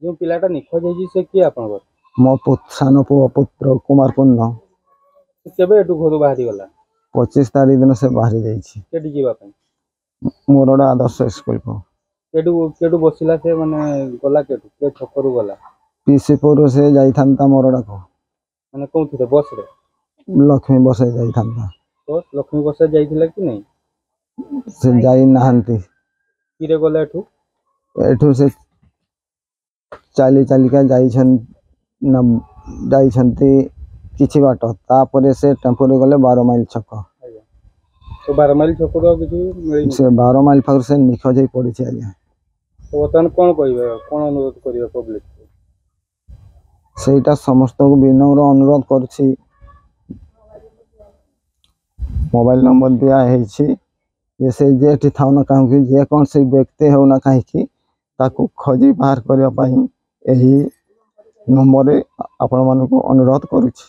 जो पिलाटा निखोज होई से किए आपन मो सान पुत्र कुमार पूर्ण केबे एटू घर बाहरी गला 25 तारीख दिन से बाहरी जाइए केटी जीवा पे मोरडा आदर्श स्कूल को केटू बसिला से माने गला केटू के छकरू गला पीसीपुर से जाइथांता मोरडा को माने कोथि बस रे लक्ष्मी बस जाइथांता तो लक्ष्मी बस जाइथिला कि नहीं से जाई नाहंती किरे गला एठू से चाली चालिका जाइछंती किछि बाट तापरे से टेम्पो रे गले 12 माइल छक तो 12 माइल छक रो किछि मिली से 12 माइल पाखर से निखोज होई पड़ी आज्ञा तो बतन कोन कहबे कोन अनुरोध करियो पब्लिक सेटा समस्त को विनम्र अनुरोध करछि मोबाइल नंबर दिया है ये से जेठी थाउ ना कहीं जे कौन से व्यक्ति हो ना कहीं ताकू खोजी बाहर करने पाई एही नंबर आपण मान को अनुरोध करुछि।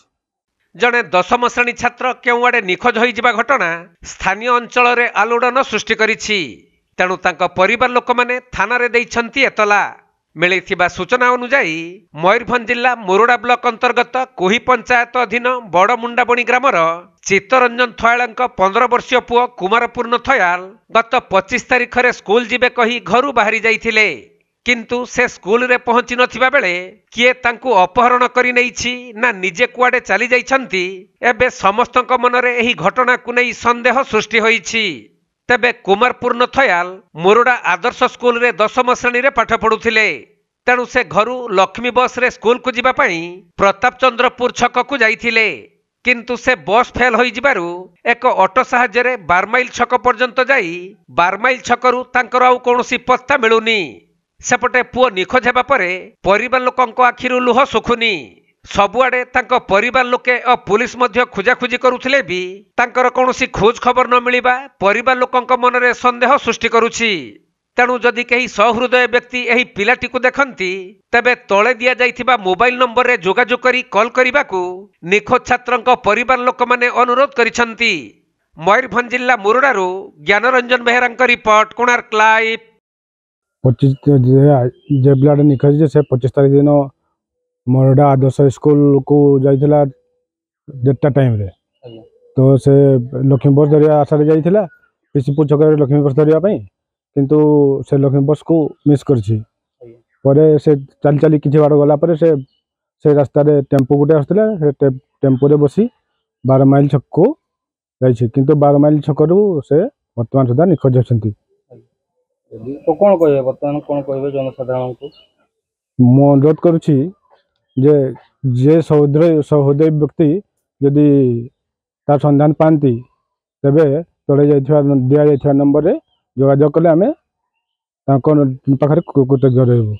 जड़े 10म श्रेणी छात्र केउआड़े निखोज होई जिबा घटना स्थानीय अंचल रे आलोड़न सृष्टि करिछि। तेणु तांका परिवार लोक माने थाना रे दैछंती एतला मिलिथिबा सूचना अनुसार मयूरभंज जिला मोरडा ब्लॉक अंतर्गत कोही पंचायत अधीन बड़मुंडाबणी ग्रामर चित्तरंजन थयाल 15 वर्षीय पुओ कुमारपूर्ण थयाल गत 25 तारीख रे स्कूल जिबे कही घरु बाहरी जाइथिले किंतु से स्कूल रे पहुंची नथिबा बेले किए तांकु अपहरण करि नैछि ना निजे कुआडे चली जाइछंती एबे समस्तक मनरे एही घटना को नै संदेह सृष्टि होईछि। तेबे कुमारपूर्ण थयाल मोरडा आदर्श स्कूल रे 10म श्रेणी रे पाठ पढुथिले तेणु से घरु लक्ष्मी बस रे स्कूल को जिबा पई प्रताप चंद्रपुर छक को जाइथिले किंतु से बस फेल होई जिबारु एक ऑटो सहाय्य रे 12 माइल छक पर्यंत जाई 12 माइल छकरू तांकर आउ कोनोसी पत्ता मिलुनी सेपटे पुओ निखोज हेबा परे परिवार लोकंक आखिरु लुह सुखुनी सबुआडे तांको परिवार लोके और पुलिस मध्य खोजाखोजी करुथिले भी तांकर कोनोसी खोज खबर न मिलिबा परिवार लोकंक मनरे संदेह सृष्टि करुछि। तेणु जदि कहीं सहृदय व्यक्ति एही पिलाटी को देखंती तबे तले दिया जाइथिबा मोबाइल नंबर रे जोगाजोग करी कॉल करिबाकू निखोज छात्रंक परिवार लोक माने अनुरोध करिसंती। मयूरभंज जिला मुरडारू ज्ञानरंजन बेहेरांक रिपोर्ट कोणार्क लाइव। 25 जे ब्लड निखोज से 25 तारीख दिन मोरडा आदर्श स्कूल को जाइथिला डेटा टाइम रे तो से लक्ष्मी बस दरिया आशा रे जाइथिला पीसीपुर छक रे लक्ष्मी बस दरिया पई किंतु से लक्ष्मी बस को मिस करछि परे से चल चली किछि बाड़ गला परे से रास्ता रे टेम्पो गुटे आस्थिला से टेम्पो रे बसी 12 माइल छक को जाइछि किंतु 12 माइल छक रु से वर्तमान सुधा निखोज होछंती। तो कोन कहबे वर्तमान कोन कहबे जनसाधारण को मो अनुरोध करुछि जे सहोदय व्यक्ति यदि तार संधान पाती तेबे तले दिया नंबर रे जोगाजोग कले आमे पाखरे कृतज्ञ रहबो।